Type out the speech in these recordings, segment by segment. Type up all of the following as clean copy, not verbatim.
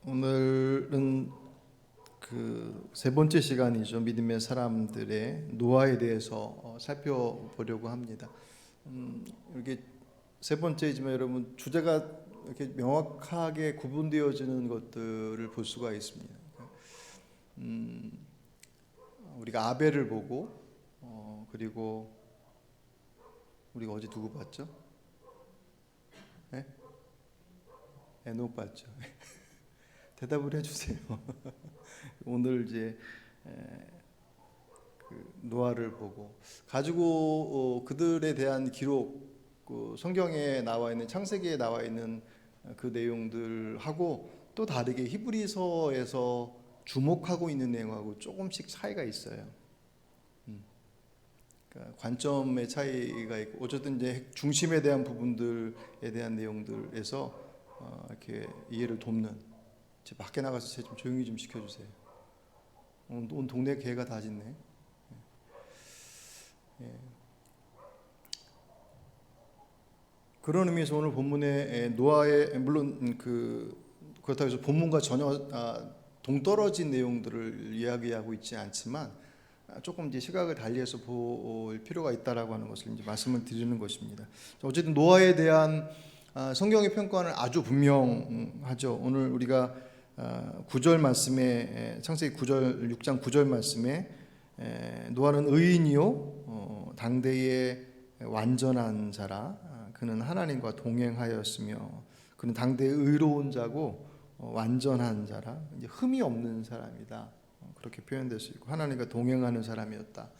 오늘은 그 세 번째 시간이죠. 믿음의 사람들의 노아에 대해서 살펴보려고 합니다. 이렇게 세 번째이지만 여러분 주제가 이렇게 명확하게 구분되어지는 것들을 볼 수가 있습니다. 우리가 아벨을 보고 그리고 우리가 어제 누구 봤죠? 네? 에녹 봤죠. 대답을 해주세요. 오늘 이제 그 노아를 보고 가지고 그들에 대한 기록, 그 성경에 나와 있는 창세기에 나와 있는 그 내용들하고 또 다르게 히브리서에서 주목하고 있는 내용하고 조금씩 차이가 있어요. 그러니까 관점의 차이가 있고 어쨌든 이제 중심에 대한 부분들에 대한 내용들에서 이렇게 이해를 돕는. 밖에 나가서 쟤 좀 조용히 좀 시켜주세요. 온 동네 개가 다 짖네. 예. 그런 의미에서 오늘 본문에 노아의 물론 그렇다고 해서 본문과 전혀 동떨어진 내용들을 이야기하고 있지 않지만 조금 이제 시각을 달리해서 볼 필요가 있다라고 하는 것을 이제 말씀을 드리는 것입니다. 어쨌든 노아에 대한 성경의 평가는 아주 분명하죠. 오늘 우리가 9절 말씀에 창세기 9절 6장 9절 말씀에 노아는 의인이요 당대의 완전한 자라 그는 하나님과 동행하였으며 그는 당대의 의로운 자고 완전한 자라 이제 흠이 없는 사람이다 그렇게 표현될 수 있고 하나님과 동행하는 사람이었다.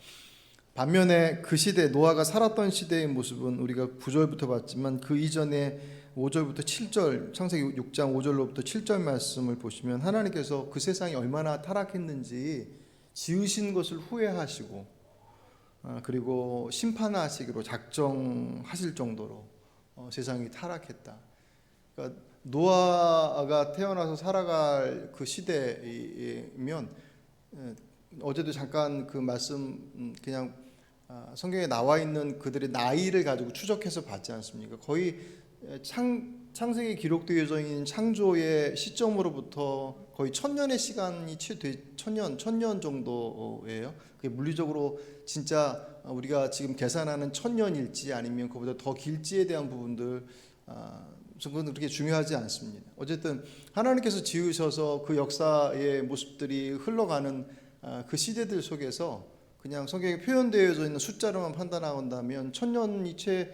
반면에 그 시대 노아가 살았던 시대의 모습은 우리가 9절부터 봤지만 그 이전에 5절부터 7절 창세기 6장 5절로부터 7절 말씀을 보시면 하나님께서 그 세상이 얼마나 타락했는지 지으신 것을 후회하시고 그리고 심판하시기로 작정하실 정도로 세상이 타락했다. 그러니까 노아가 태어나서 살아갈 그 시대이면 어제도 잠깐 그 말씀 그냥 성경에 나와 있는 그들의 나이를 가지고 추적해서 봤지 않습니까? 거의 창세기에 기록되어져 있는 창조의 시점으로부터 거의 1000년의 시간이 천년 정도예요. 그게 물리적으로 진짜 우리가 지금 계산하는 1000년일지 아니면 그보다 더 길지에 대한 부분들 그건 그렇게 중요하지 않습니다. 어쨌든 하나님께서 지으셔서 그 역사의 모습들이 흘러가는 그 시대들 속에서 그냥 성경에 표현되어져 있는 숫자로만 판단한다면 1000년이 채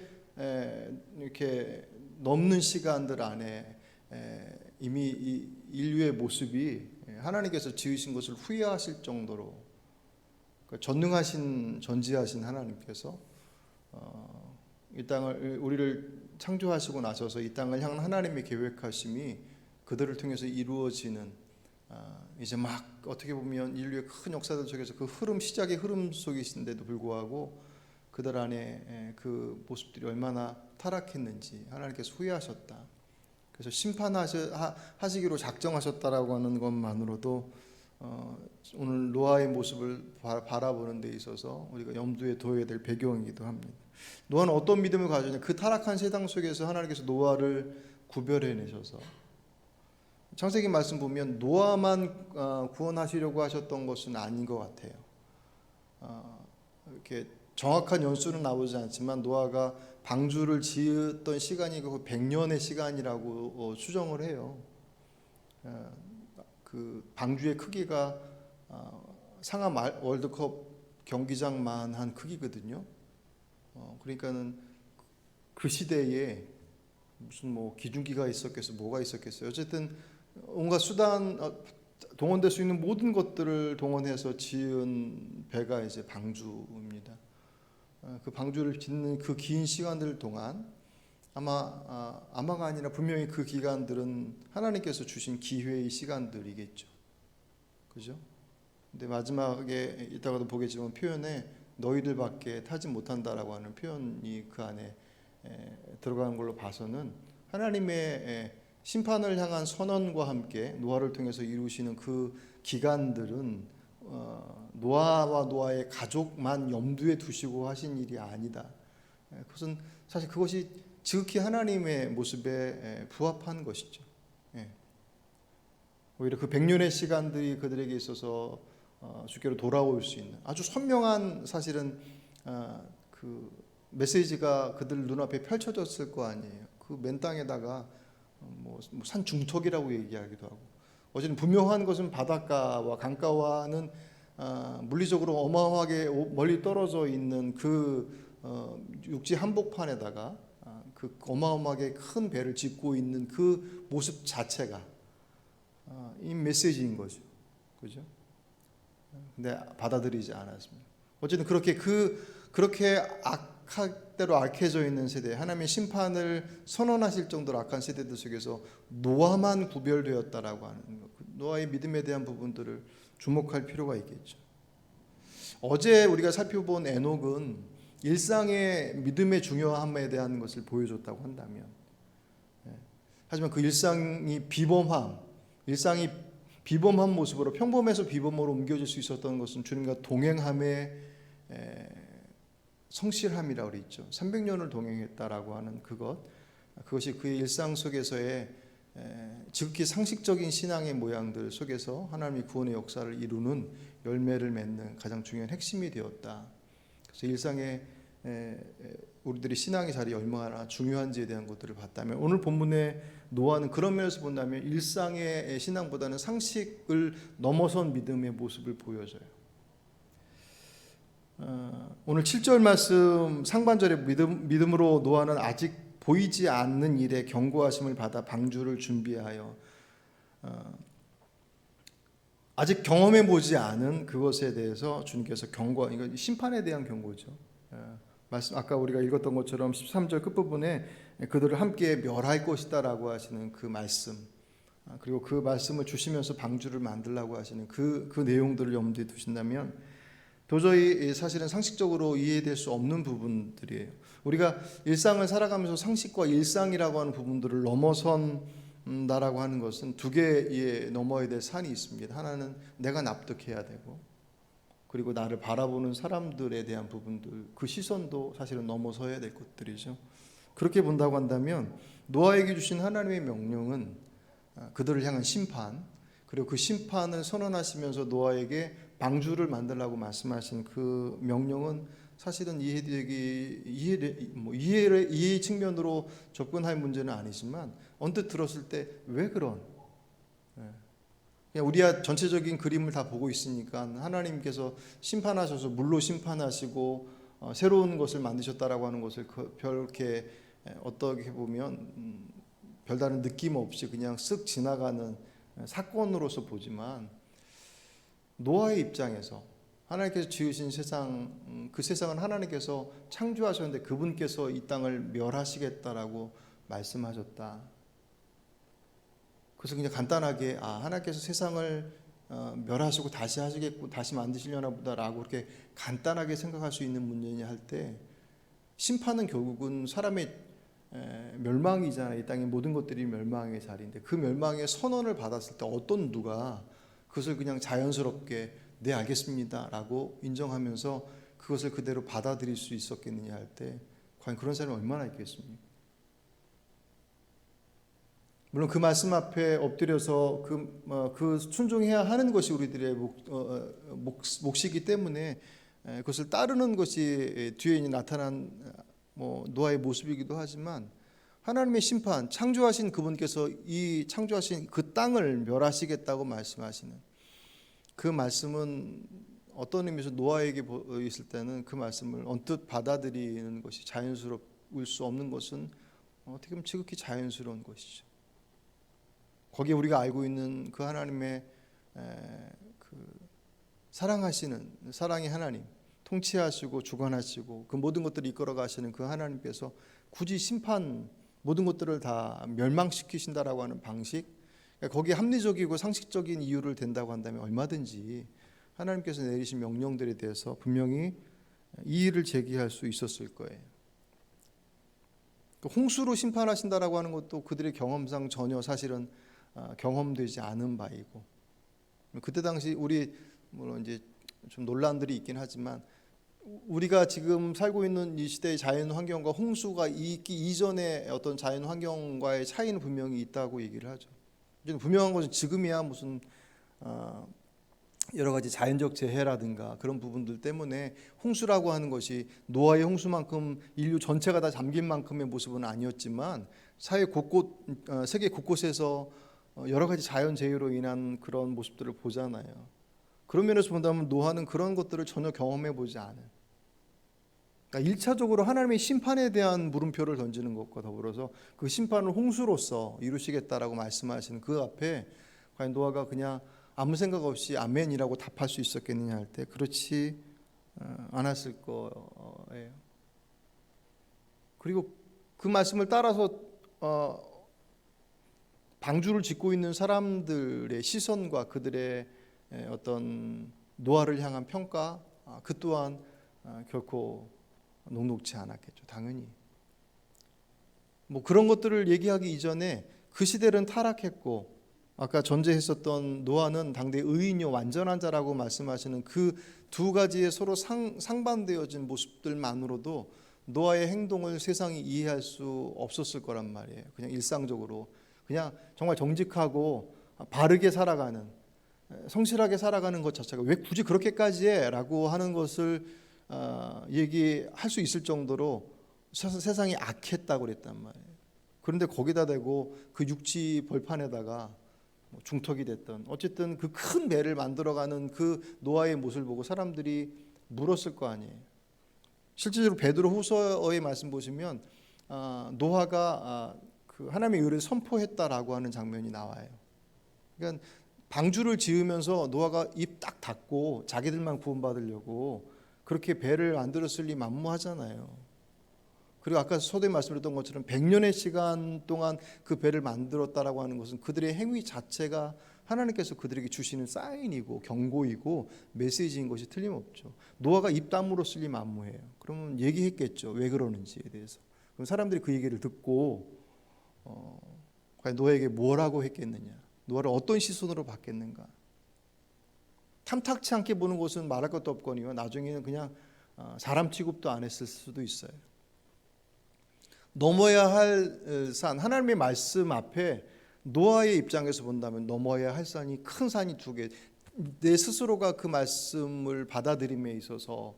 이렇게 넘는 시간들 안에 이미 이 인류의 모습이 하나님께서 지으신 것을 후회하실 정도로 전능하신 전지하신 하나님께서 이 땅을 우리를 창조하시고 나셔서 이 땅을 향한 하나님의 계획하심이 그들을 통해서 이루어지는 이제 막 어떻게 보면 인류의 큰 역사들 속에서 그 흐름 시작의 흐름 속이신데도 불구하고 그들 안에 그 모습들이 얼마나 타락했는지 하나님께서 후회하셨다. 그래서 심판하시기로 작정하셨다라고 하는 것만으로도 오늘 노아의 모습을 바라보는 데 있어서 우리가 염두에 둬야 될 배경이기도 합니다. 노아는 어떤 믿음을 가졌냐? 그 타락한 세상 속에서 하나님께서 노아를 구별해내셔서 창세기 말씀 보면 노아만 구원하시려고 하셨던 것은 아닌 것 같아요. 이렇게 정확한 연수는 나오지 않지만 노아가 방주를 지었던 시간이 거의 100년의 시간이라고 추정을 해요. 그 방주의 크기가 상하 월드컵 경기장만한 크기거든요. 그러니까는 그 시대에 무슨 뭐 기중기가 있었겠어요, 뭐가 있었겠어요. 어쨌든 온갖 수단 동원될 수 있는 모든 것들을 동원해서 지은 배가 이제 방주입니다. 그 방주를 짓는 그 긴 시간들 동안 아마가 아니라 분명히 그 기간들은 하나님께서 주신 기회의 시간들이겠죠. 그죠? 근데 마지막에 이따가도 보겠지만 표현에 너희들밖에 타지 못한다라고 하는 표현이 그 안에 들어가는 걸로 봐서는 하나님의 심판을 향한 선언과 함께 노아를 통해서 이루시는 그 기간들은 노아와 노아의 가족만 염두에 두시고 하신 일이 아니다. 그것은 사실 그것이 지극히 하나님의 모습에 부합한 것이죠. 오히려 그 100년의 시간들이 그들에게 있어서 주께로 돌아올 수 있는 아주 선명한 사실은 그 메시지가 그들 눈앞에 펼쳐졌을 거 아니에요. 그 맨 땅에다가 산 중턱이라고 얘기하기도 하고, 어제는 분명한 것은 바닷가와 강가와는 물리적으로 어마어마하게 멀리 떨어져 있는 그 육지 한복판에다가 그 어마어마하게 큰 배를 짓고 있는 그 모습 자체가 이 메시지인 거죠. 그죠? 근데 받아들이지 않았습니다. 어쨌든 그렇게 악학대로 악해져 있는 세대, 하나님의 심판을 선언하실 정도로 악한 세대들 속에서 노아만 구별되었다라고 하는 것, 노아의 믿음에 대한 부분들을 주목할 필요가 있겠죠. 어제 우리가 살펴본 에녹은 일상의 믿음의 중요함에 대한 것을 보여줬다고 한다면, 하지만 그 일상이 비범한 모습으로, 평범해서 비범으로 옮겨질 수 있었던 것은 주님과 동행함의 성실함이라고 그랬죠. 300년을 동행했다라고 하는 그것이 그의 일상 속에서의 지극히 상식적인 신앙의 모양들 속에서 하나님의 구원의 역사를 이루는 열매를 맺는 가장 중요한 핵심이 되었다. 그래서 일상에 우리들이 신앙의 자리에 얼마나 중요한지에 대한 것들을 봤다면, 오늘 본문의 노아는 그런 면에서 본다면 일상의 신앙보다는 상식을 넘어선 믿음의 모습을 보여줘요. 오늘 7절 말씀 상반절에 믿음으로 노아는 아직 보이지 않는 일에 경고하심을 받아 방주를 준비하여, 아직 경험해 보지 않은 그것에 대해서 주님께서 이거 심판에 대한 경고죠. 말씀 아까 우리가 읽었던 것처럼 13절 끝부분에 그들을 함께 멸할 것이다라고 하시는 그 말씀, 그리고 그 말씀을 주시면서 방주를 만들라고 하시는 그 내용들을 염두에 두신다면 도저히 사실은 상식적으로 이해될 수 없는 부분들이에요. 우리가 일상을 살아가면서 상식과 일상이라고 하는 부분들을 넘어선다라고 하는 것은 두 개의 넘어야 될 산이 있습니다. 하나는 내가 납득해야 되고, 그리고 나를 바라보는 사람들에 대한 부분들, 그 시선도 사실은 넘어서야 될 것들이죠. 그렇게 본다고 한다면 노아에게 주신 하나님의 명령은 그들을 향한 심판, 그리고 그 심판을 선언하시면서 노아에게 방주를 만들라고 말씀하신 그 명령은 사실은 이해의 측면으로 접근할 문제는 아니지만, 언뜻 들었을 때 왜 그런, 그냥 우리가 전체적인 그림을 다 보고 있으니까 하나님께서 심판하셔서 물로 심판하시고 새로운 것을 만드셨다라고 하는 것을 별게 어떻게 보면 별다른 느낌 없이 그냥 쓱 지나가는 사건으로서 보지만, 노아의 입장에서 하나님께서 지으신 세상, 그 세상은 하나님께서 창조하셨는데 그분께서 이 땅을 멸하시겠다라고 말씀하셨다. 그래서 그냥 간단하게 하나님께서 세상을 멸하시고 다시 하시겠고 다시 만드시려나 보다라고 그렇게 간단하게 생각할 수 있는 문제냐 할 때, 심판은 결국은 사람의 멸망이잖아요. 이 땅의 모든 것들이 멸망의 자리인데, 그 멸망의 선언을 받았을 때 어떤 누가 그것을 그냥 자연스럽게 네 알겠습니다 라고 인정하면서 그것을 그대로 받아들일 수 있었겠느냐 할 때, 과연 그런 사람이 얼마나 있겠습니까? 물론 그 말씀 앞에 엎드려서 그 순종해야 하는 것이 우리들의 몫이기 때문에 그것을 따르는 것이 뒤에 나타난 노아의 모습이기도 하지만, 하나님의 심판, 창조하신 그분께서 이 창조하신 그 땅을 멸하시겠다고 말씀하시는 그 말씀은 어떤 의미에서 노아에게 있을 때는 그 말씀을 언뜻 받아들이는 것이 자연스러울 수 없는 것은 어떻게 보면 지극히 자연스러운 것이죠. 거기에 우리가 알고 있는 그 하나님의 그 사랑의 하나님, 통치하시고 주관하시고 그 모든 것들을 이끌어 가시는 그 하나님께서 굳이 모든 것들을 다 멸망시키신다라고 하는 방식, 거기에 합리적이고 상식적인 이유를 댄다고 한다면 얼마든지 하나님께서 내리신 명령들에 대해서 분명히 이의를 제기할 수 있었을 거예요. 홍수로 심판하신다라고 하는 것도 그들의 경험상 전혀 사실은 경험되지 않은 바이고, 그때 당시 물론 이제 좀 논란들이 있긴 하지만, 우리가 지금 살고 있는 이 시대의 자연 환경과 홍수가 있기 이전의 어떤 자연 환경과의 차이는 분명히 있다고 얘기를 하죠. 이제 분명한 것은 지금이야 무슨 여러 가지 자연적 재해라든가 그런 부분들 때문에 홍수라고 하는 것이 노아의 홍수만큼 인류 전체가 다 잠긴 만큼의 모습은 아니었지만 사회 곳곳 세계 곳곳에서 여러 가지 자연 재해로 인한 그런 모습들을 보잖아요. 그런 면에서 본다면 노아는 그런 것들을 전혀 경험해 보지 않은, 그러니까 1차적으로 하나님의 심판에 대한 물음표를 던지는 것과 더불어서 그 심판을 홍수로서 이루시겠다라고 말씀하시는 그 앞에 과연 노아가 그냥 아무 생각 없이 아멘이라고 답할 수 있었겠느냐 할 때 그렇지 않았을 거예요. 그리고 그 말씀을 따라서 방주를 짓고 있는 사람들의 시선과 그들의 어떤 노아를 향한 평가, 그 또한 결코 녹록지 않았겠죠. 당연히 뭐 그런 것들을 얘기하기 이전에 그 시대는 타락했고, 아까 전제했었던 노아는 당대 의인이요 완전한 자라고 말씀하시는 그 두 가지의 서로 상반되어진 모습들만으로도 노아의 행동을 세상이 이해할 수 없었을 거란 말이에요. 그냥 일상적으로 그냥 정말 정직하고 바르게 살아가는, 성실하게 살아가는 것 자체가 왜 굳이 그렇게까지 해? 라고 하는 것을 얘기할 수 있을 정도로 세상이 악했다고 그랬단 말이에요. 그런데 거기다 대고 그 육지 벌판에다가 중턱이 됐던 어쨌든 그 큰 배를 만들어가는 그 노아의 모습을 보고 사람들이 물었을 거 아니에요. 실제로 베드로 후서의 말씀 보시면 노아가 그 하나님의 의를 선포했다라고 하는 장면이 나와요. 그러니까 방주를 지으면서 노아가 입 딱 닫고 자기들만 구원받으려고 그렇게 배를 만들었을 리 만무하잖아요. 그리고 아까 서두에 말씀드렸던 것처럼 100년의 시간 동안 그 배를 만들었다라고 하는 것은 그들의 행위 자체가 하나님께서 그들에게 주시는 사인이고 경고이고 메시지인 것이 틀림없죠. 노아가 입 다물었을 리 만무해요. 그러면 얘기했겠죠. 왜 그러는지에 대해서. 그럼 사람들이 그 얘기를 듣고 과연 노아에게 뭐라고 했겠느냐, 노아를 어떤 시선으로 봤겠는가. 탐탁치 않게 보는 것은 말할 것도 없거니와 나중에는 그냥 사람 취급도 안 했을 수도 있어요. 넘어야 할 산, 하나님의 말씀 앞에 노아의 입장에서 본다면 넘어야 할 산이 큰 산이 두 개. 내 스스로가 그 말씀을 받아들임에 있어서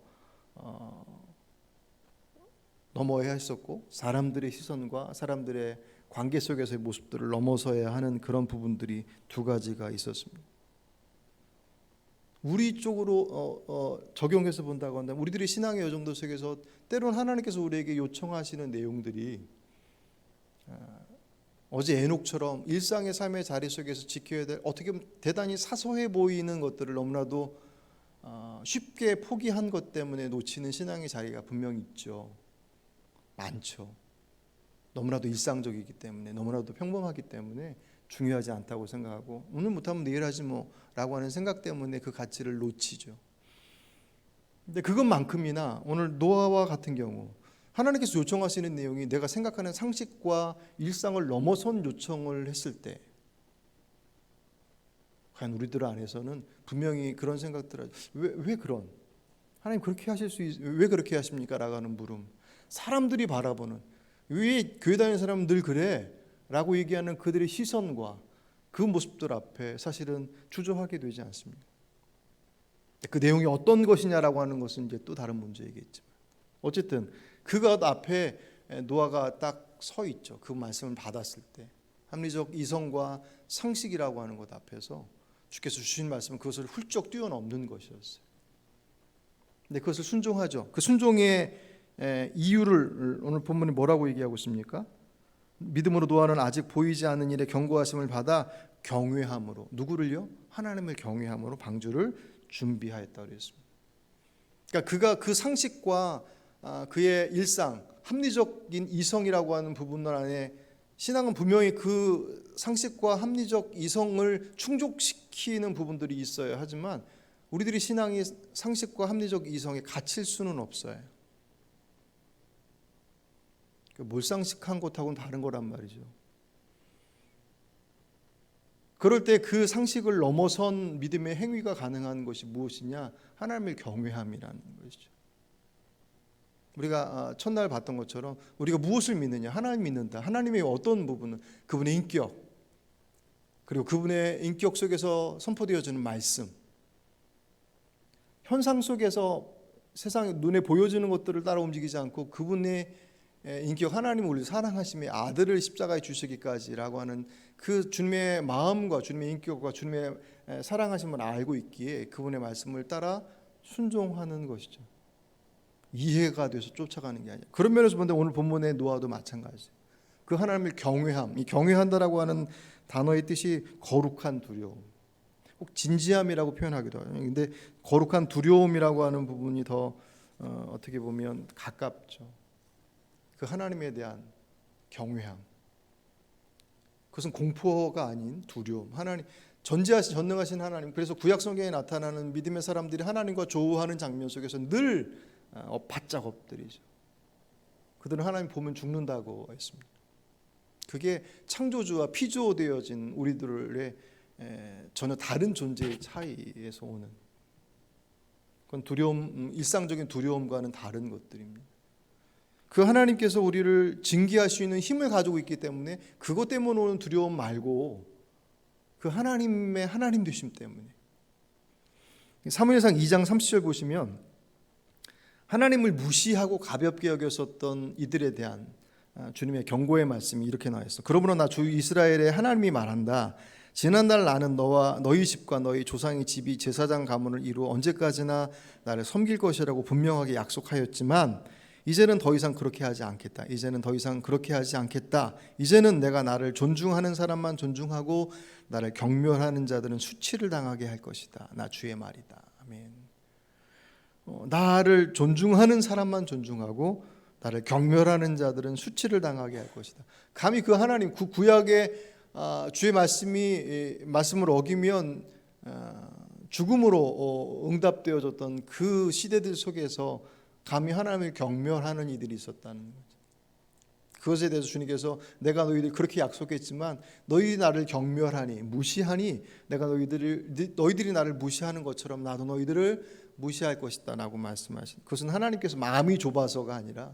넘어야 했었고, 사람들의 시선과 사람들의 관계 속에서의 모습들을 넘어서야 하는 그런 부분들이 두 가지가 있었습니다. 우리 쪽으로 적용해서 본다고 한다면 우리들의 신앙의 여정도 속에서 때로는 하나님께서 우리에게 요청하시는 내용들이 어제 에녹처럼 일상의 삶의 자리 속에서 지켜야 될 어떻게 보면 대단히 사소해 보이는 것들을 너무나도 쉽게 포기한 것 때문에 놓치는 신앙의 자리가 분명히 있죠. 많죠. 너무나도 일상적이기 때문에, 너무나도 평범하기 때문에 중요하지 않다고 생각하고 오늘 못하면 내일 하지 뭐 라고 하는 생각 때문에 그 가치를 놓치죠. 근데 그것만큼이나 오늘 노아와 같은 경우 하나님께서 요청하시는 내용이 내가 생각하는 상식과 일상을 넘어선 요청을 했을 때 과연 우리들 안에서는 분명히 그런 생각들을 왜 그런 하나님 그렇게 하실 왜 그렇게 하십니까? 라고 하는 물음, 사람들이 바라보는 왜 교회 다니는 사람은 늘 그래? 라고 얘기하는 그들의 시선과 그 모습들 앞에 사실은 주저하게 되지 않습니다. 그 내용이 어떤 것이냐라고 하는 것은 이제 또 다른 문제이겠지만 어쨌든 그것 앞에 노아가 딱 서 있죠. 그 말씀을 받았을 때 합리적 이성과 상식이라고 하는 것 앞에서 주께서 주신 말씀은 그것을 훌쩍 뛰어넘는 것이었어요. 근데 그것을 순종하죠. 그 순종의 이유를 오늘 본문이 뭐라고 얘기하고 있습니까? 믿음으로 노아는 아직 보이지 않는 일에 경고하심을 받아 경외함으로, 누구를요? 하나님을 경외함으로 방주를 준비하였다고 했습니다. 그러니까 그가 그 상식과 그의 일상, 합리적인 이성이라고 하는 부분 안에 신앙은 분명히 그 상식과 합리적 이성을 충족시키는 부분들이 있어야 하지만 우리들이 신앙이 상식과 합리적 이성에 갇힐 수는 없어요. 몰상식한 것하고는 다른 거란 말이죠. 그럴 때 그 상식을 넘어선 믿음의 행위가 가능한 것이 무엇이냐? 하나님을 경외함이라는 것이죠. 우리가 첫날 봤던 것처럼 우리가 무엇을 믿느냐? 하나님 믿는다. 하나님의 어떤 부분은 그분의 인격, 그리고 그분의 인격 속에서 선포되어지는 말씀, 현상 속에서 세상 눈에 보여지는 것들을 따라 움직이지 않고 그분의 인격, 하나님을 우리 사랑하심에 아들을 십자가에 주시기까지라고 하는 그 주님의 마음과 주님의 인격과 주님의 사랑하심을 알고 있기에 그분의 말씀을 따라 순종하는 것이죠. 이해가 돼서 쫓아가는 게 아니라. 그런 면에서 본다면 오늘 본문의 노아도 마찬가지예요. 그 하나님을 경외함, 이 경외한다라고 하는 단어의 뜻이 거룩한 두려움, 꼭 진지함이라고 표현하기도 해요. 근데 거룩한 두려움이라고 하는 부분이 더 어떻게 보면 가깝죠. 그 하나님에 대한 경외함, 그것은 공포가 아닌 두려움. 하나님 전지하신 전능하신 하나님. 그래서 구약 성경에 나타나는 믿음의 사람들이 하나님과 조우하는 장면 속에서 늘 바짝 엎드리죠. 그들은 하나님 보면 죽는다고 했습니다. 그게 창조주와 피조되어진 우리들의 전혀 다른 존재의 차이에서 오는, 그건 두려움, 일상적인 두려움과는 다른 것들입니다. 그 하나님께서 우리를 징계할 수 있는 힘을 가지고 있기 때문에 그것 때문에 오는 두려움 말고 그 하나님의 하나님 되심 때문에. 사무엘상 2장 30절 보시면 하나님을 무시하고 가볍게 여겼었던 이들에 대한 주님의 경고의 말씀이 이렇게 나와 있어. 그러므로 나 주 이스라엘의 하나님이 말한다. 지난날 나는 너와 너희 집과 너희 조상의 집이 제사장 가문을 이루어 언제까지나 나를 섬길 것이라고 분명하게 약속하였지만 이제는 더 이상 그렇게 하지 않겠다. 이제는 더 이상 그렇게 하지 않겠다. 이제는 내가 나를 존중하는 사람만 존중하고 나를 경멸하는 자들은 수치를 당하게 할 것이다. 나 주의 말이다. 아멘. 나를 존중하는 사람만 존중하고 나를 경멸하는 자들은 수치를 당하게 할 것이다. 감히 그 하나님, 그 구약의 주의 말씀을 어기면 죽음으로 응답되어졌던 그 시대들 속에서 감히 하나님을 경멸하는 이들이 있었다는 거죠. 그것에 대해서 주님께서 내가 너희들 그렇게 약속했지만 너희들이 나를 경멸하니 무시하니 내가 너희들이 나를 무시하는 것처럼 나도 너희들을 무시할 것이다 라고 말씀하신, 그것은 하나님께서 마음이 좁아서가 아니라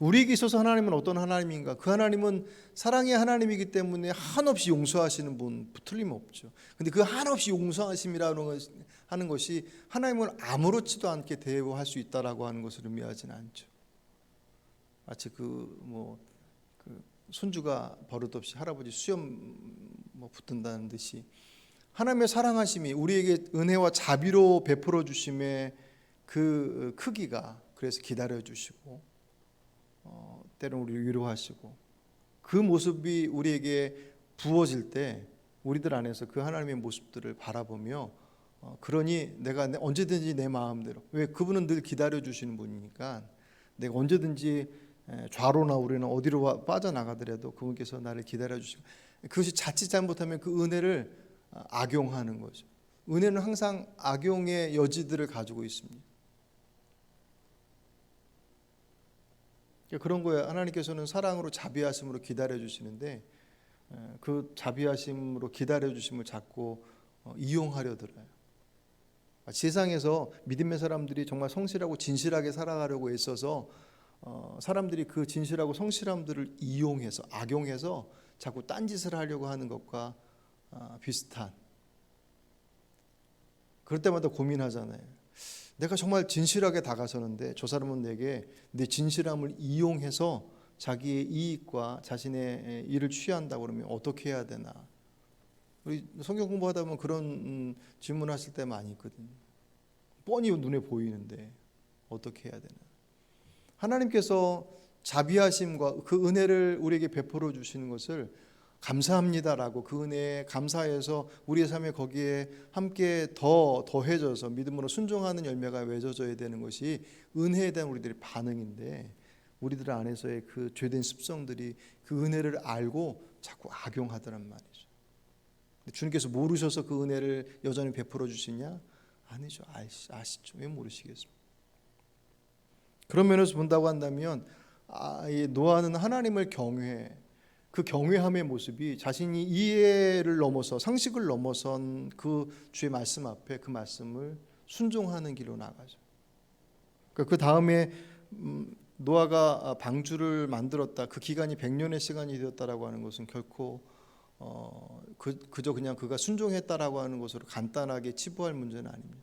우리에게 있어서 하나님은 어떤 하나님인가? 그 하나님은 사랑의 하나님이기 때문에 한없이 용서하시는 분 틀림없죠. 근데 그 한없이 용서하심이라는 하는 것이 하나님을 아무렇지도 않게 대우할 수 있다라고 하는 것을 의미하지는 않죠. 마치 그 손주가 버릇없이 할아버지 수염 붙든다는 듯이 하나님의 사랑하심이 우리에게 은혜와 자비로 베풀어 주심의 그 크기가, 그래서 기다려 주시고 때로는 우리를 위로하시고 그 모습이 우리에게 부어질 때 우리들 안에서 그 하나님의 모습들을 바라보며 그러니 내가 언제든지 내 마음대로, 왜 그분은 늘 기다려 주시는 분이니까 내가 언제든지 좌로나 우리는 어디로 빠져나가더라도 그분께서 나를 기다려 주시고, 그것이 자칫 잘못하면 그 은혜를 악용하는 거죠. 은혜는 항상 악용의 여지들을 가지고 있습니다. 그런 거예요. 하나님께서는 사랑으로 자비하심으로 기다려 주시는데 그 자비하심으로 기다려 주심을 자꾸 이용하려 들어요. 세상에서 믿음의 사람들이 정말 성실하고 진실하게 살아가려고 애써서 사람들이 그 진실하고 성실함들을 이용해서 악용해서 자꾸 딴짓을 하려고 하는 것과 비슷한, 그럴 때마다 고민하잖아요. 내가 정말 진실하게 다가서는데 저 사람은 내게 내 진실함을 이용해서 자기의 이익과 자신의 일을 취한다고 그러면 어떻게 해야 되나? 우리 성경 공부하다 보면 그런 질문하실 때 많이 있거든요. 뻔히 눈에 보이는데 어떻게 해야 되나? 하나님께서 자비하심과 그 은혜를 우리에게 베풀어 주시는 것을 감사합니다라고 그 은혜에 감사해서 우리의 삶에 거기에 함께 더해져서 믿음으로 순종하는 열매가 맺어져야 되는 것이 은혜에 대한 우리들의 반응인데, 우리들 안에서의 그 죄된 습성들이 그 은혜를 알고 자꾸 악용하더란 말이죠. 주님께서 모르셔서 그 은혜를 여전히 베풀어 주시냐? 아니죠. 아시죠. 왜 모르시겠습니까? 그런 면에서 본다고 한다면 노아는 하나님을 경외해, 그 경외함의 모습이 자신이 이해를 넘어서 상식을 넘어선 그 주의 말씀 앞에 그 말씀을 순종하는 길로 나가죠. 그 다음에 노아가 방주를 만들었다, 그 기간이 100년의 시간이 되었다라고 하는 것은 결코 그저 그냥 그가 순종했다라고 하는 것으로 간단하게 치부할 문제는 아닙니다.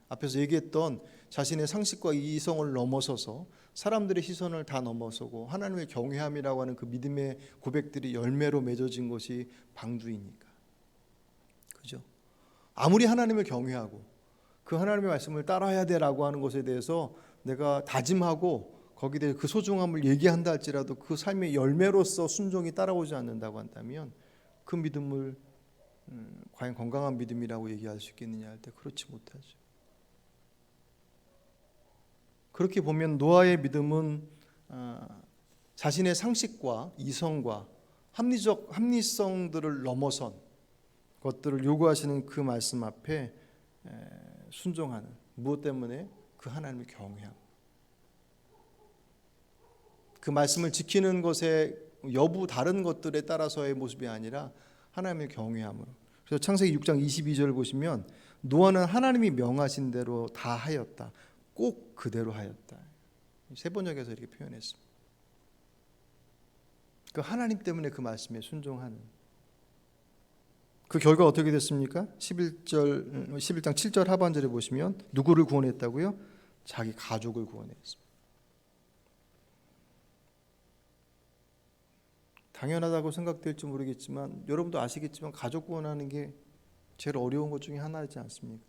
앞에서 얘기했던 자신의 상식과 이성을 넘어서서 사람들의 시선을 다 넘어서고 하나님을 경외함이라고 하는 그 믿음의 고백들이 열매로 맺어진 것이 방주이니까. 그죠? 아무리 하나님을 경외하고 그 하나님의 말씀을 따라야 되라고 하는 것에 대해서 내가 다짐하고 거기에 대해 그 소중함을 얘기한다 할지라도 그 삶의 열매로서 순종이 따라오지 않는다고 한다면 그 믿음을 과연 건강한 믿음이라고 얘기할 수 있겠느냐 할 때 그렇지 못하죠. 그렇게 보면 노아의 믿음은 자신의 상식과 이성과 합리성들을 넘어선 것들을 요구하시는 그 말씀 앞에 순종하는, 무엇 때문에? 그 하나님을 경외함. 그 말씀을 지키는 것의 여부 다른 것들에 따라서의 모습이 아니라 하나님을 경외함으로. 그래서 창세기 6장 22절을 보시면 노아는 하나님이 명하신 대로 다 하였다. 꼭 그대로 하였다. 세 번역에서 이렇게 표현했습니다. 그 하나님 때문에 그 말씀에 순종하는 그 결과 어떻게 됐습니까? 11장 7절 하반절에 보시면 누구를 구원했다고요? 자기 가족을 구원했습니다. 당연하다고 생각될지 모르겠지만 여러분도 아시겠지만 가족 구원하는 게 제일 어려운 것 중에 하나이지 않습니까?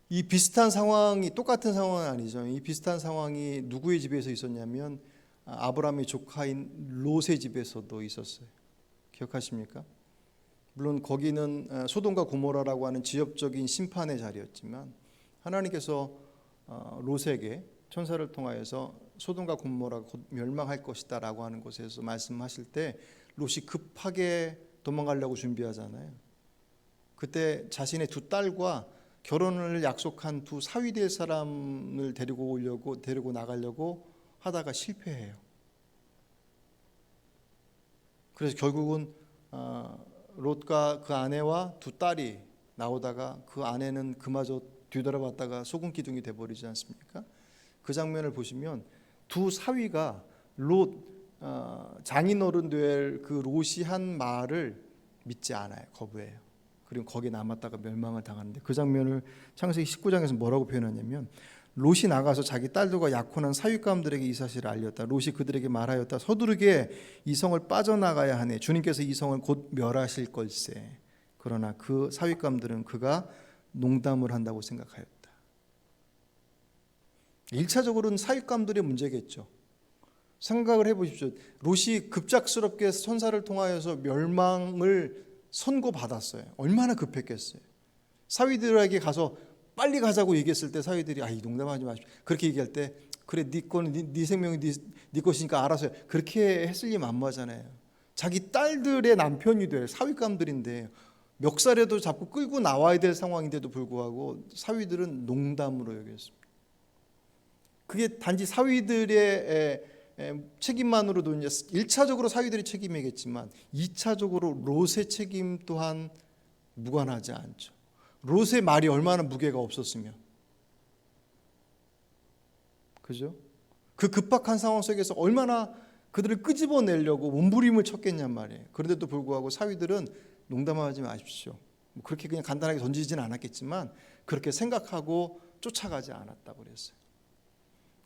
이 비슷한 상황이, 똑같은 상황은 아니죠. 이 비슷한 상황이 누구의 집에서 있었냐면 아브라함의 조카인 롯의 집에서도 있었어요. 기억하십니까? 물론 거기는 소돔과 고모라라고 하는 지역적인 심판의 자리였지만 하나님께서 롯에게 천사를 통하여서 소돔과 고모라가 곧 멸망할 것이다 라고 하는 곳에서 말씀하실 때 롯이 급하게 도망가려고 준비하잖아요. 그때 자신의 두 딸과 결혼을 약속한 두 사위 될 사람을 데리고 나가려고 하다가 실패해요. 그래서 결국은 롯과 그 아내와 두 딸이 나오다가 그 아내는 그마저 뒤돌아봤다가 소금 기둥이 돼버리지 않습니까? 그 장면을 보시면 두 사위가 롯 장인어른 될 그 롯이 한 말을 믿지 않아요. 거부해요. 그리고 거기에 남았다가 멸망을 당하는데 그 장면을 창세기 19장에서 뭐라고 표현하냐면 롯이 나가서 자기 딸들과 약혼한 사윗감들에게 이 사실을 알렸다. 롯이 그들에게 말하였다. 서두르게 이 성을 빠져나가야 하네. 주님께서 이 성을 곧 멸하실 걸세. 그러나 그 사윗감들은 그가 농담을 한다고 생각하였다. 1차적으로는 사윗감들의 문제겠죠. 생각을 해보십시오. 롯이 급작스럽게 천사를 통하여서 멸망을 선고받았어요. 얼마나 급했겠어요. 사위들에게 가서 빨리 가자고 얘기했을 때 사위들이 농담하지 마십시오. 그렇게 얘기할 때 그래 네 거는 네 생명이 네 것이니까 알아서 해. 그렇게 했을 리 만무하잖아요. 자기 딸들의 남편이 될 사윗감들인데 멱살에도 잡고 끌고 나와야 될 상황인데도 불구하고 사위들은 농담으로 여겼습니다. 그게 단지 사위들의 책임만으로도 이제 1차적으로 사위들의 책임이겠지만 2차적으로 롯의 책임 또한 무관하지 않죠. 롯의 말이 얼마나 무게가 없었으면, 그죠? 그 급박한 상황 속에서 얼마나 그들을 끄집어내려고 몸부림을 쳤겠냔 말이에요. 그런데도 불구하고 사위들은 농담하지 마십시오. 그렇게 그냥 간단하게 던지지는 않았겠지만 그렇게 생각하고 쫓아가지 않았다고 그랬어요.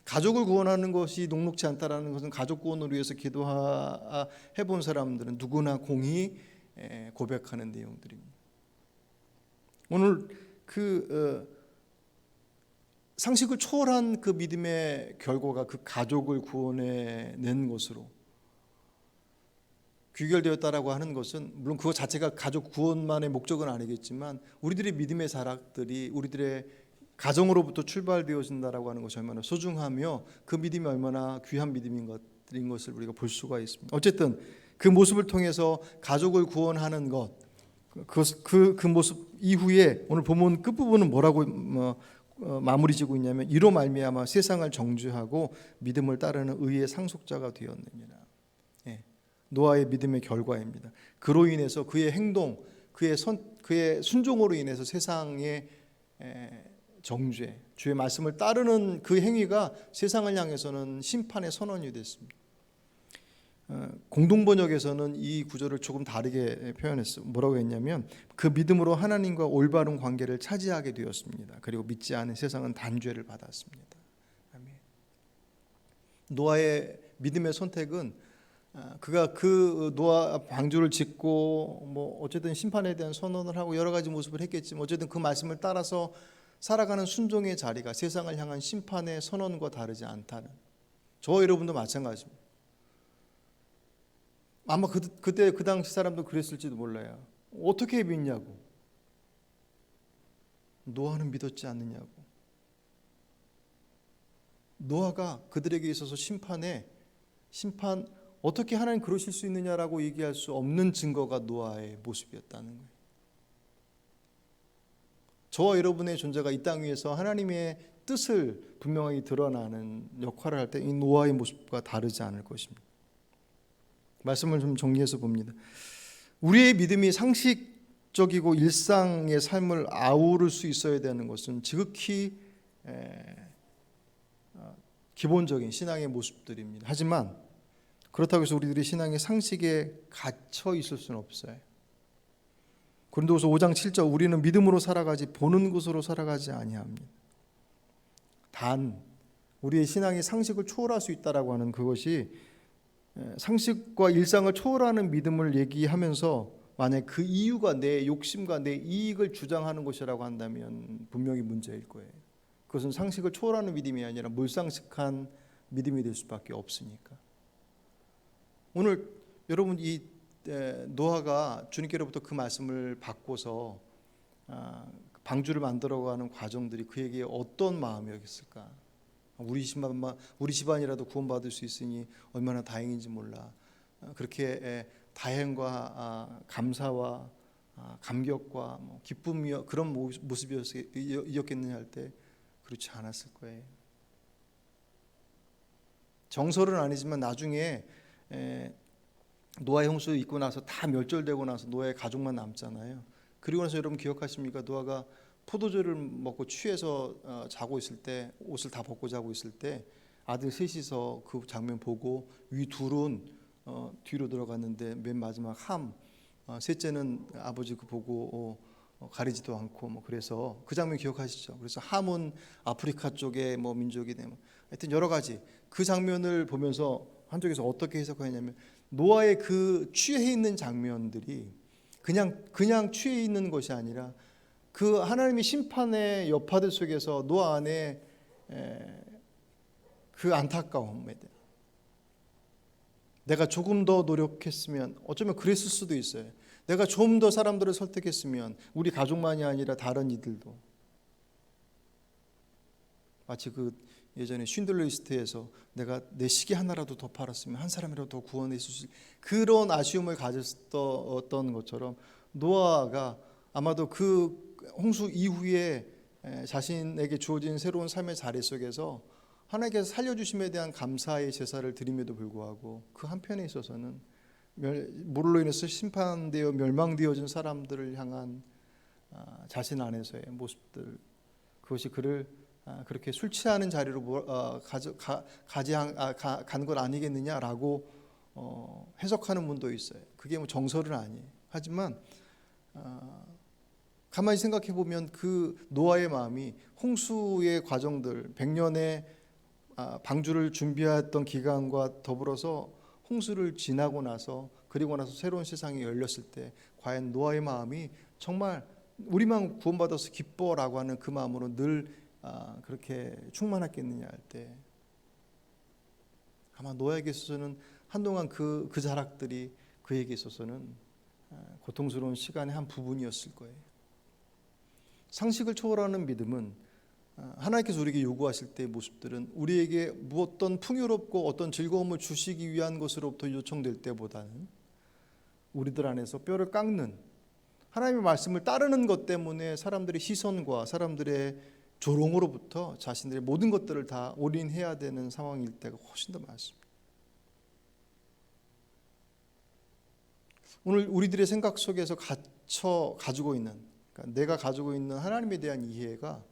가족을 구원하는 것이 녹록지 않다라는 것은 가족 구원을 위해서 기도해본 사람들은 누구나 공히 고백하는 내용들입니다. 오늘 상식을 초월한 그 믿음의 결과가 그 가족을 구원해낸 것으로 귀결되었다라고 하는 것은 물론 그것 자체가 가족 구원만의 목적은 아니겠지만 우리들의 믿음의 자락들이 우리들의 가정으로부터 출발되어진다라고 하는 것이 얼마나 소중하며 그 믿음이 얼마나 귀한 믿음인 것을 우리가 볼 수가 있습니다. 어쨌든 그 모습을 통해서 가족을 구원하는 것, 그 모습 이후에 오늘 본문 끝부분은 뭐라고 마무리 지고 있냐면 이로 말미암아 세상을 정죄하고 믿음을 따르는 의의 상속자가 되었느니라. 노아의 믿음의 결과입니다. 그로 인해서 그의 행동, 그의 순종으로 인해서 세상에 정죄, 주의 말씀을 따르는 그 행위가 세상을 향해서는 심판의 선언이 됐습니다. 공동번역에서는 이 구절을 조금 다르게 표현했어요. 뭐라고 했냐면 그 믿음으로 하나님과 올바른 관계를 차지하게 되었습니다. 그리고 믿지 않은 세상은 단죄를 받았습니다. 아멘. 노아의 믿음의 선택은 그가 그 노아 방주를 짓고 뭐 어쨌든 심판에 대한 선언을 하고 여러 가지 모습을 했겠지만 어쨌든 그 말씀을 따라서 살아가는 순종의 자리가 세상을 향한 심판의 선언과 다르지 않다는, 저와 여러분도 마찬가지입니다. 아마 그때 그 당시 사람도 그랬을지도 몰라요. 어떻게 믿냐고. 노아는 믿었지 않느냐고. 노아가 그들에게 있어서 심판 어떻게 하나님 그러실 수 있느냐라고 얘기할 수 없는 증거가 노아의 모습이었다는 거예요. 저와 여러분의 존재가 이 땅 위에서 하나님의 뜻을 분명하게 드러나는 역할을 할 때 이 노아의 모습과 다르지 않을 것입니다. 말씀을 좀 정리해서 봅니다. 우리의 믿음이 상식적이고 일상의 삶을 아우를 수 있어야 되는 것은 지극히 기본적인 신앙의 모습들입니다. 하지만 그렇다고 해서 우리들이 신앙의 상식에 갇혀 있을 수는 없어요. 고린도후서 5장 7절 우리는 믿음으로 살아가지 보는 것으로 살아가지 아니합니다. 단 우리의 신앙이 상식을 초월할 수 있다라고 하는 그것이 상식과 일상을 초월하는 믿음을 얘기하면서 만약 그 이유가 내 욕심과 내 이익을 주장하는 것이라고 한다면 분명히 문제일 거예요. 그것은 상식을 초월하는 믿음이 아니라 몰상식한 믿음이 될 수밖에 없으니까. 오늘 여러분 이 노아가 주님께로부터 그 말씀을 받고서 방주를 만들어가는 과정들이 그에게 어떤 마음이었을까? 우리 집안이라도 구원받을 수 있으니 얼마나 다행인지 몰라. 그렇게 다행과 감사와 감격과 기쁨이 그런 모습이었겠느냐 할 때 그렇지 않았을 거예요. 정설은 아니지만 나중에 노아의 홍수 있고 나서 다 멸절되고 나서 노아의 가족만 남잖아요. 그리고 나서 여러분 기억하십니까? 노아가 포도주를 먹고 취해서 자고 있을 때 옷을 다 벗고 자고 있을 때 아들 셋이서 그 장면 보고 위 둘은 뒤로 들어갔는데 맨 마지막 셋째는 아버지 그 보고 가리지도 않고 그래서 그 장면 기억하시죠? 그래서 함은 아프리카 쪽의 민족이 되면 하여튼 여러 가지 그 장면을 보면서 한쪽에서 어떻게 해석하냐면 노아의 그 취해 있는 장면들이 그냥 취해 있는 것이 아니라 그 하나님의 심판의 여파들 속에서 노아 안에 그 안타까움에 대해 내가 조금 더 노력했으면 어쩌면 그랬을 수도 있어요. 내가 좀 더 사람들을 설득했으면 우리 가족만이 아니라 다른 이들도 마치 그 예전에 쉰들러 리스트에서 내가 내 시계 하나라도 더 팔았으면 한 사람이라도 더 구원했을 수 있을 그런 아쉬움을 가졌던 것처럼 노아가 아마도 그 홍수 이후에 자신에게 주어진 새로운 삶의 자리 속에서 하나님께서 살려주심에 대한 감사의 제사를 드림에도 불구하고 그 한편에 있어서는 물로 인해서 심판되어 멸망되어진 사람들을 향한 자신 안에서의 모습들, 그것이 그를 그렇게 술 취하는 자리로 간 건 아니겠느냐라고 해석하는 분도 있어요. 그게 정설은 아니에요. 하지만 가만히 생각해 보면 그 노아의 마음이 홍수의 과정들 100년의 방주를 준비했던 기간과 더불어서 홍수를 지나고 나서 그리고 나서 새로운 세상이 열렸을 때 과연 노아의 마음이 정말 우리만 구원받아서 기뻐라고 하는 그 마음으로 늘 그렇게 충만했겠느냐 할 때 아마 노아에게 있어서는 한동안 그 자락들이 그에게 있어서는 고통스러운 시간의 한 부분이었을 거예요. 상식을 초월하는 믿음은 하나님께서 우리에게 요구하실 때의 모습들은 우리에게 어떤 풍요롭고 어떤 즐거움을 주시기 위한 것으로부터 요청될 때보다는 우리들 안에서 뼈를 깎는 하나님의 말씀을 따르는 것 때문에 사람들의 시선과 사람들의 조롱으로부터 자신들의 모든 것들을 다 올인해야 되는 상황일 때가 훨씬 더 많습니다. 오늘 우리들의 생각 속에서 가지고 있는, 그러니까 내가 가지고 있는 하나님에 대한 이해가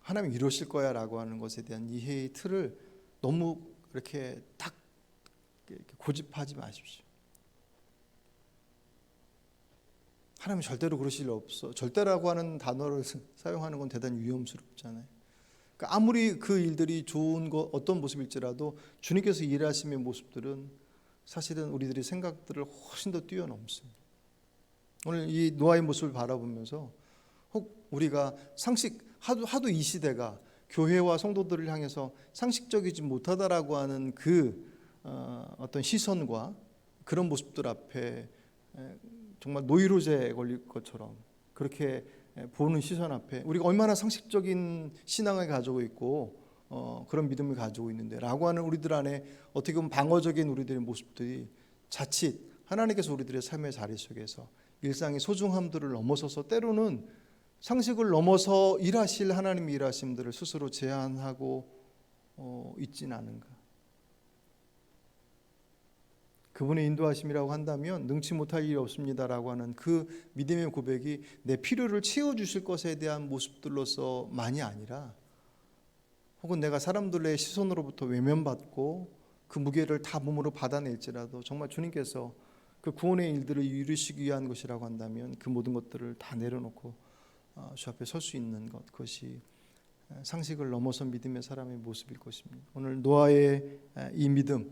하나님 이루실 거야라고 하는 것에 대한 이해의 틀을 너무 이렇게 딱 고집하지 마십시오. 하나님 절대로 그러실 리 없어. 절대라고 하는 단어를 사용하는 건 대단히 위험스럽잖아요. 그러니까 아무리 그 일들이 좋은 것 어떤 모습일지라도 주님께서 일하심의 모습들은 사실은 우리들의 생각들을 훨씬 더 뛰어넘습니다. 오늘 이 노아의 모습을 바라보면서 혹 우리가 하도 이 시대가 교회와 성도들을 향해서 상식적이지 못하다라고 하는 어떤 시선과 그런 모습들 앞에 정말 노이로제 걸릴 것처럼 그렇게 보는 시선 앞에 우리가 얼마나 상식적인 신앙을 가지고 있고 그런 믿음을 가지고 있는데 라고 하는 우리들 안에 어떻게 보면 방어적인 우리들의 모습들이 자칫 하나님께서 우리들의 삶의 자리 속에서 일상의 소중함들을 넘어서서 때로는 상식을 넘어서 일하실 하나님의 일하심들을 스스로 제한하고 있진 않은가. 그분의 인도하심이라고 한다면 능치 못할 일이 없습니다라고 하는 그 믿음의 고백이 내 필요를 채워주실 것에 대한 모습들로서만이 아니라 혹은 내가 사람들의 시선으로부터 외면받고 그 무게를 다 몸으로 받아낼지라도 정말 주님께서 그 구원의 일들을 이루시기 위한 것이라고 한다면 그 모든 것들을 다 내려놓고 주 앞에 설 수 있는 것, 그것이 상식을 넘어선 믿음의 사람의 모습일 것입니다. 오늘 노아의 이 믿음,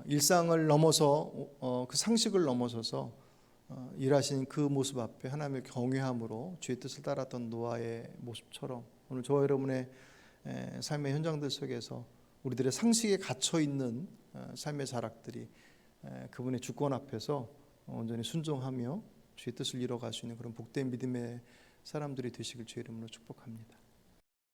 일상을 넘어서 그 상식을 넘어서서 일하신 그 모습 앞에 하나님을 경외함으로 주의 뜻을 따랐던 노아의 모습처럼 오늘 저와 여러분의 삶의 현장들 속에서 우리들의 상식에 갇혀 있는 삶의 자락들이 그분의 주권 앞에서 온전히 순종하며 주의 뜻을 이뤄갈 수 있는 그런 복된 믿음의 사람들이 되시길 주의 이름으로 축복합니다.